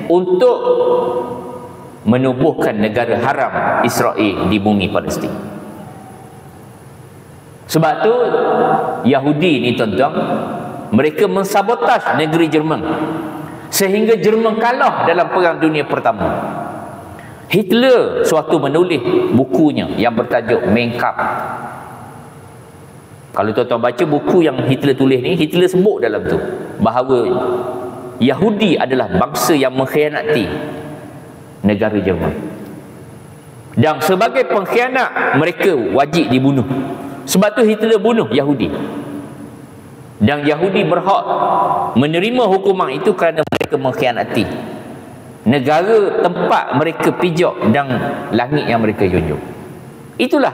untuk menubuhkan negara haram Israel di bumi Palestin. Sebab tu Yahudi ni tuan-tuan, mereka mensabotaj negeri Jerman sehingga Jerman kalah dalam Perang Dunia Pertama. Hitler suatu menulis bukunya yang bertajuk Mein Kampf. Kalau tuan-tuan baca buku yang Hitler tulis ni, Hitler sebut dalam tu bahawa Yahudi adalah bangsa yang mengkhianati negara Jerman. Dan sebagai pengkhianat, mereka wajib dibunuh. Sebab tu Hitler bunuh Yahudi. Dan Yahudi berhak menerima hukuman itu kerana mereka mengkhianati negara tempat mereka pijak dan langit yang mereka junjung. Itulah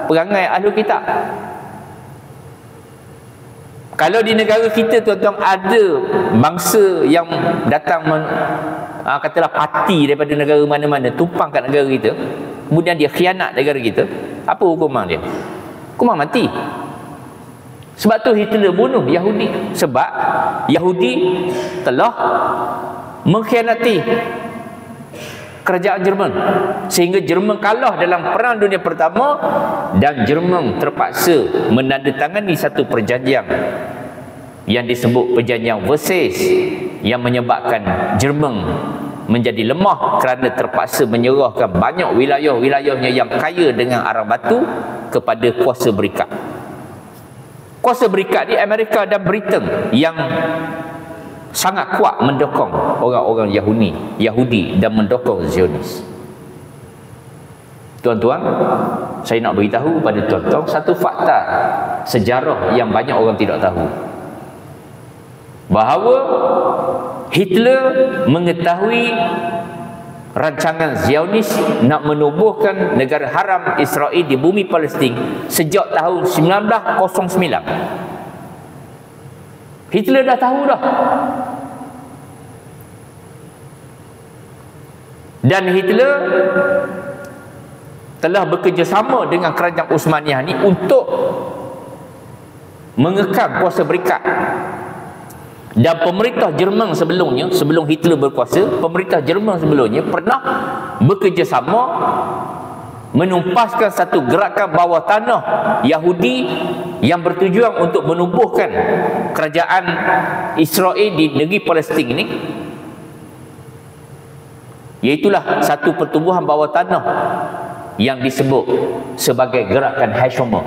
perangai Ahlul Kitab. Kalau di negara kita tuan-tuan ada bangsa yang datang katalah parti daripada negara mana-mana tumpang kat negara kita, kemudian dia khianat negara kita, apa hukuman dia? Hukuman mati. Sebab tu Hitler bunuh Yahudi, sebab Yahudi telah mengkhianati kerajaan Jerman sehingga Jerman kalah dalam Perang Dunia Pertama dan Jerman terpaksa menandatangani satu perjanjian yang disebut perjanjian Versailles yang menyebabkan Jerman menjadi lemah kerana terpaksa menyerahkan banyak wilayah-wilayahnya yang kaya dengan arang batu kepada kuasa berikat. Kuasa berikat di Amerika dan Britain yang sangat kuat mendukung orang-orang Yahudi dan mendukung Zionis. Tuan-tuan, saya nak beritahu pada tuan-tuan satu fakta sejarah yang banyak orang tidak tahu. Bahawa Hitler mengetahui rancangan Zionis nak menubuhkan negara haram Israel di bumi Palestin sejak tahun 1909. Hitler dah tahu dah. Dan Hitler telah bekerjasama dengan kerajaan Uthmaniyah ni untuk mengekang kuasa berikat. Dan pemerintah Jerman sebelumnya, sebelum Hitler berkuasa, pemerintah Jerman sebelumnya pernah bekerjasama menumpaskan satu gerakan bawah tanah Yahudi yang bertujuan untuk menubuhkan kerajaan Israel di negeri Palestin ini. Iaitulah satu pertubuhan bawah tanah yang disebut sebagai gerakan Hashomer.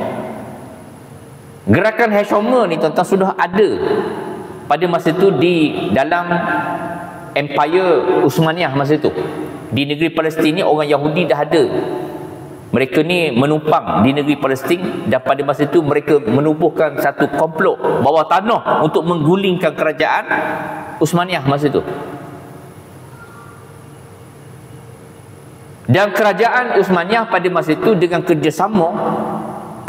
Gerakan Hashomer ni tuan-tuan sudah ada pada masa itu di dalam Empire Uthmaniyah masa itu. Di negeri Palestin ni orang Yahudi dah ada. Mereka ni menumpang di negeri Palestin dan pada masa itu mereka menubuhkan satu komplot bawah tanah untuk menggulingkan kerajaan Uthmaniyah masa itu. Dan kerajaan Uthmaniyah pada masa itu dengan kerjasama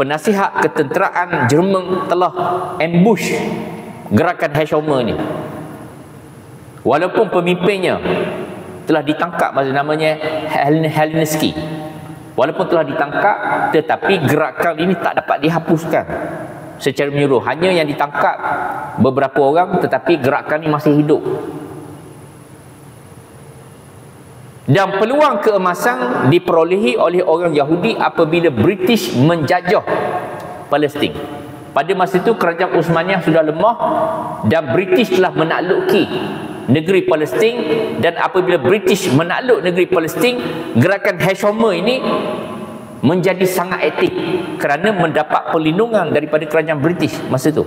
penasihat ketenteraan Jerman telah ambush gerakan Hashomer ni. Walaupun pemimpinnya telah ditangkap, namanya Helensky. Walaupun telah ditangkap, tetapi gerakan ini tak dapat dihapuskan secara menyeluruh. Hanya yang ditangkap beberapa orang, tetapi gerakan ini masih hidup. Dan peluang keemasan diperolehi oleh orang Yahudi apabila British menjajah Palestin. Pada masa itu kerajaan Uthmaniyah sudah lemah dan British telah menakluki negeri Palestin, dan apabila British menakluk negeri Palestin, gerakan Hashomer ini menjadi sangat aktif kerana mendapat perlindungan daripada kerajaan British masa itu.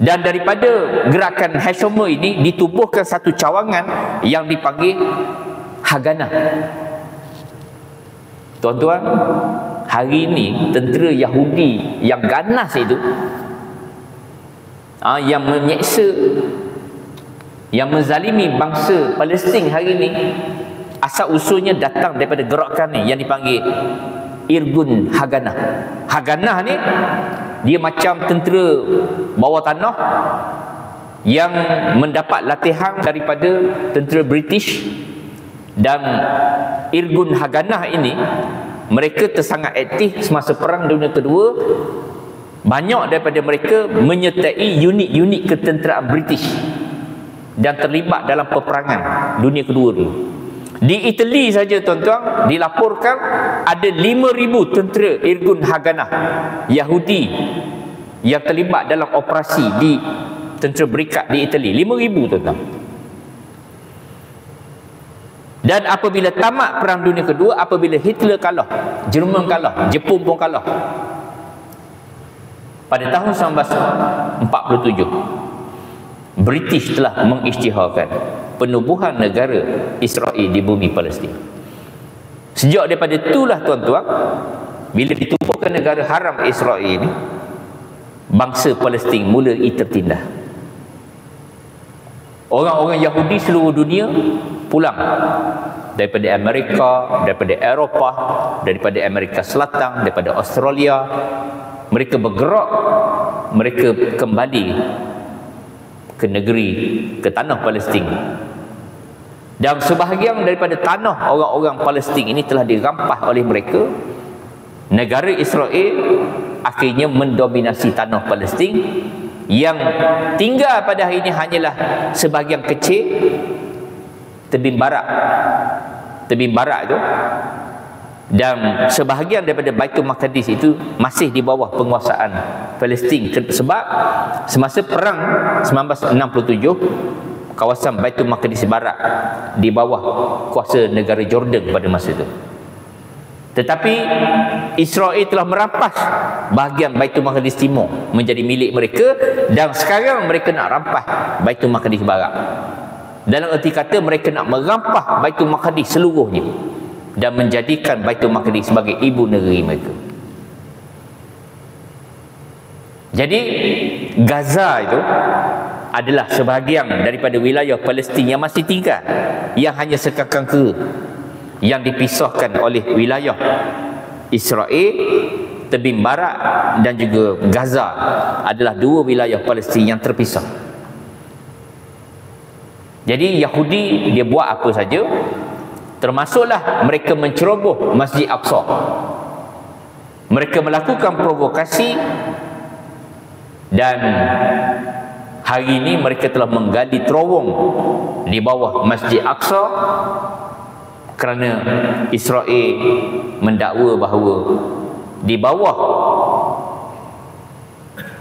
Dan daripada gerakan Hashomer ini ditubuhkan satu cawangan yang dipanggil Haganah. Tuan-tuan, hari ini tentera Yahudi yang ganas itu, yang menyeksa, yang menzalimi bangsa Palestin hari ini, asal usulnya datang daripada gerakan ni yang dipanggil Irgun Haganah. Haganah ni dia macam tentera bawah tanah yang mendapat latihan daripada tentera British. Dan Irgun Haganah ini mereka tersangat aktif semasa Perang Dunia Kedua. Banyak daripada mereka menyertai unit-unit ketenteraan British dan terlibat dalam peperangan Dunia Kedua dulu. Di Itali saja tuan-tuan dilaporkan ada 5,000 tentera Irgun Haganah Yahudi yang terlibat dalam operasi di tentera Berikat di Itali. 5,000 tuan-tuan. Dan apabila tamat Perang Dunia Kedua, apabila Hitler kalah, Jerman kalah, Jepun pun kalah, pada tahun 1947 British telah mengisytiharkan penubuhan negara Israel di bumi Palestin. Sejak daripada itulah tuan-tuan, bila ditubuhkan negara haram Israel ini, bangsa Palestin mula tertindas. Orang-orang Yahudi seluruh dunia pulang daripada Amerika, daripada Eropah, daripada Amerika Selatan, daripada Australia. Mereka bergerak, mereka kembali ke negeri, ke tanah Palestin. Dan sebahagian daripada tanah orang-orang Palestin ini telah dirampas oleh mereka. Negara Israel akhirnya mendominasi tanah Palestin. Yang tinggal pada hari ini hanyalah sebahagian kecil tebing barat. Tebing barat itu, dan sebahagian daripada Baitul Maqdis itu masih di bawah penguasaan Palestin. Sebab semasa perang 1967 kawasan Baitul Maqdis barat di bawah kuasa negara Jordan pada masa itu. Tetapi Israel telah merampas bahagian Baitul Maqdis Timur menjadi milik mereka, dan sekarang mereka nak rampas Baitul Maqdis Barat. Dalam erti kata mereka nak merampas Baitul Maqdis seluruhnya dan menjadikan Baitul Maqdis sebagai ibu negeri mereka. Jadi Gaza itu adalah sebahagian daripada wilayah Palestin yang masih tinggal, yang hanya sekakang kera, yang dipisahkan oleh wilayah Israel, tebing barat dan juga Gaza adalah dua wilayah Palestin yang terpisah. Jadi Yahudi dia buat apa saja, termasuklah mereka menceroboh Masjid Aqsa. Mereka melakukan provokasi, dan hari ini mereka telah menggali terowong di bawah Masjid Aqsa kerana Israel mendakwa bahawa di bawah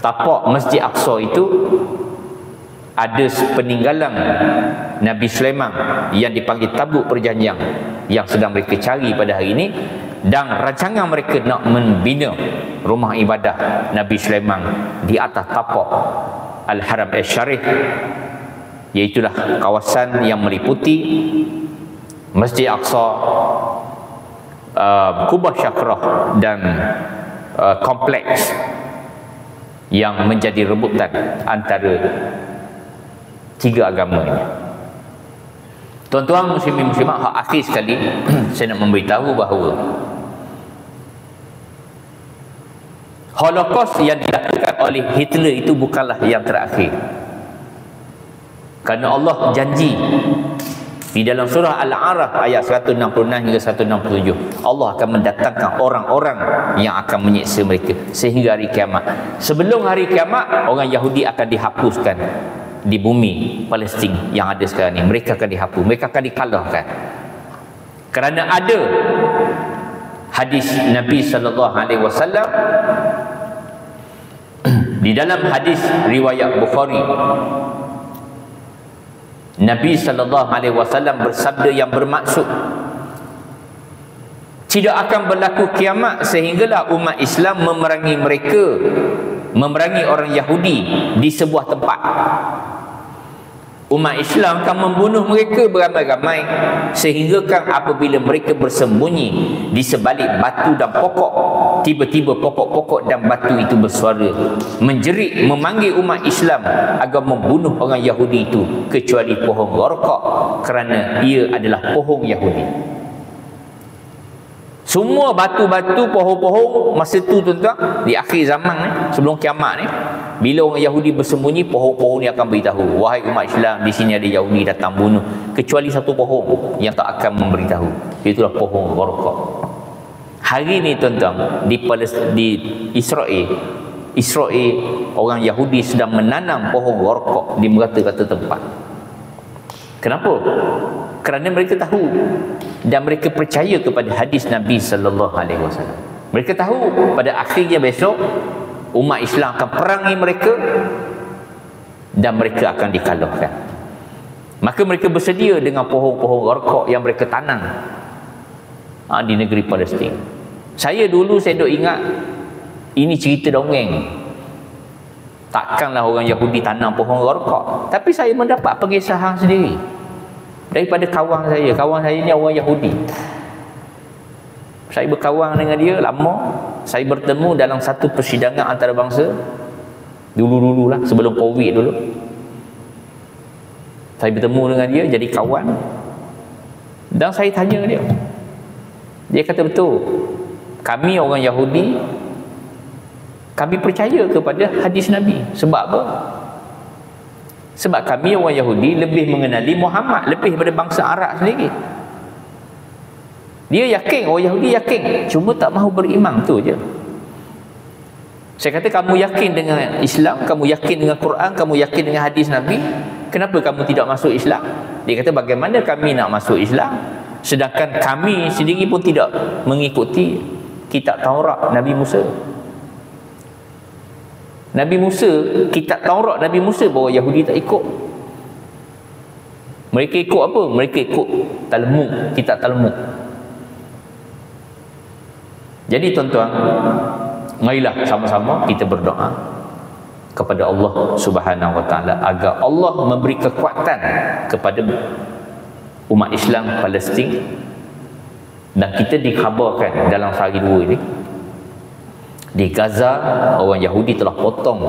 tapak Masjid Aqsa itu ada peninggalan Nabi Sulaiman yang dipanggil Tabut Perjanjian yang sedang mereka cari pada hari ini, dan rancangan mereka nak membina rumah ibadah Nabi Sulaiman di atas tapak Al-Haram Al-Syarif, iaitulah kawasan yang meliputi Masjid Aqsa, Kubah Syakrah dan kompleks yang menjadi rebutan antara tiga agama ini. Tuan-tuan muslimin muslimat, hak akhir sekali saya nak memberitahu bahawa Holocaust yang dilakukan oleh Hitler itu bukanlah yang terakhir. Kerana Allah janji di dalam surah Al-A'raf ayat 166 hingga 167, Allah akan mendatangkan orang-orang yang akan menyiksa mereka sehingga hari kiamat. Sebelum hari kiamat, orang Yahudi akan dihapuskan di bumi Palestin yang ada sekarang ni. Mereka akan dihapus, mereka akan dikalahkan. Kerana ada hadis Nabi SAW Di dalam hadis riwayat Bukhari, Nabi SAW bersabda yang bermaksud, tidak akan berlaku kiamat sehinggalah umat Islam memerangi orang Yahudi di sebuah tempat. Umat Islam akan membunuh mereka beramai-ramai sehinggakan apabila mereka bersembunyi di sebalik batu dan pokok, tiba-tiba pokok-pokok dan batu itu bersuara menjerit memanggil umat Islam agar membunuh orang Yahudi itu, kecuali pohon gharqad, kerana ia adalah pohon Yahudi. Semua batu-batu, pohon-pohon masa tu tuan-tuan, di akhir zaman ni, sebelum kiamat ni, bila orang Yahudi bersembunyi, pohon-pohon ni akan beritahu, wahai umat Islam, di sini ada Yahudi datang bunuh, kecuali satu pohon yang tak akan memberitahu, itulah pohon gharqad. Hari ni tuan-tuan, di Israel, orang Yahudi sedang menanam pohon gharqad di merata-rata tempat. Kenapa? Kerana mereka tahu dan mereka percaya kepada hadis Nabi sallallahu alaihi wasallam. Mereka tahu pada akhirnya besok umat Islam akan perangi mereka dan mereka akan dikalahkan. Maka mereka bersedia dengan pohon-pohon gharqad yang mereka tanam di negeri Palestin. Saya dulu duk ingat ini cerita dongeng. Takkanlah orang Yahudi tanam pohon gharqad. Tapi saya mendapat pengesahan sendiri daripada kawan saya. Kawan saya ni orang Yahudi. Saya berkawan dengan dia lama. Saya bertemu dalam satu persidangan antarabangsa dulu-dulu lah, sebelum Covid dulu. Saya bertemu dengan dia, jadi kawan. Dan saya tanya dia. Dia kata betul, kami orang Yahudi, kami percaya kepada hadis Nabi. Sebab apa? Sebab kami orang Yahudi lebih mengenali Muhammad lebih daripada bangsa Arab sendiri. Dia yakin, orang Yahudi yakin, cuma tak mahu beriman, tu je. Saya kata, kamu yakin dengan Islam, kamu yakin dengan Quran, kamu yakin dengan hadis Nabi, kenapa kamu tidak masuk Islam? Dia kata, bagaimana kami nak masuk Islam sedangkan kami sendiri pun tidak mengikuti kitab Taurat Nabi Musa. Nabi Musa, kitab Taurat Nabi Musa, bahawa Yahudi tak ikut. Mereka ikut apa? Mereka ikut Talmud, kitab Talmud. Jadi tuan-tuan, marilah sama-sama kita berdoa kepada Allah Subhanahu Wa Taala agar Allah memberi kekuatan kepada umat Islam Palestin. Dan kita dikhabarkan dalam sehari dua ini, di Gaza orang Yahudi telah potong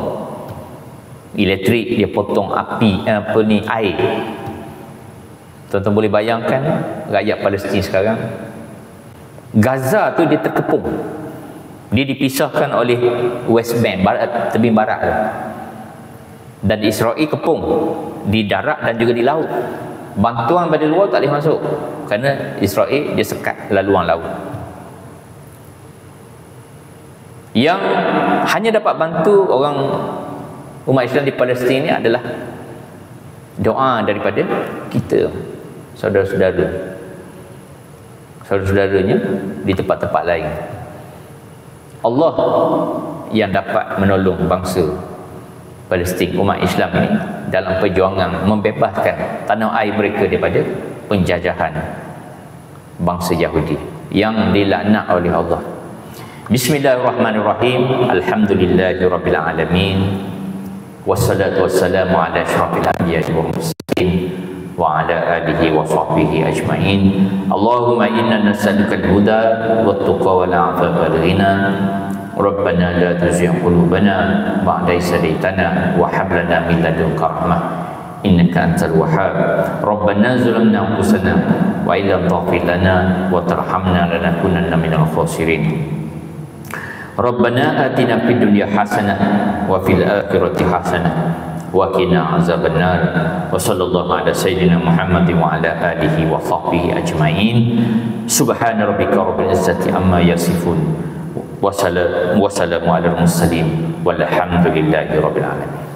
elektrik, dia potong api, air. Tuan-tuan boleh bayangkan rakyat Palestin sekarang, Gaza tu dia terkepung, dia dipisahkan oleh West Bank, barat, tebing barat tu. Dan Israel kepung di darat dan juga di laut. Bantuan dari luar tak boleh masuk kerana Israel dia sekat laluan laut. Yang hanya dapat bantu orang umat Islam di Palestin ni adalah doa daripada kita, saudara-saudaranya di tempat-tempat lain. Allah yang dapat menolong bangsa Palestin, umat Islam ini, dalam perjuangan membebaskan tanah air mereka daripada penjajahan bangsa Yahudi yang dilaknat oleh Allah. Bismillahirrahmanirrahim. Alhamdulillahirabbil alamin. Wassalatu wassalamu ala asyrafil anbiya'i wal mursalin wa ala alihi wa sahbihi ajma'in. Allahumma inna nas'aluka al-huda wat-tuqa wal 'afafa wal ghina. Rabbana la tuzigh qulubana ba'da idh hadaytana wa hab lana min ladunka rahmah innaka antal wahhab. Rabbana zalamna anfusana wa illam taghfir lana wa tarhamna lanakunanna minal khasirin. Rabbana atina fid dunya hasanah wa fil akhirati hasanah wa qina azabannar. Wa sallallahu ala sayyidina Muhammadin wa ala alihi wa sahbihi ajma'in. Subhana rabbika rabbil izzati amma yasifun wa salamun alal mursalin walhamdulillahi rabbil alamin.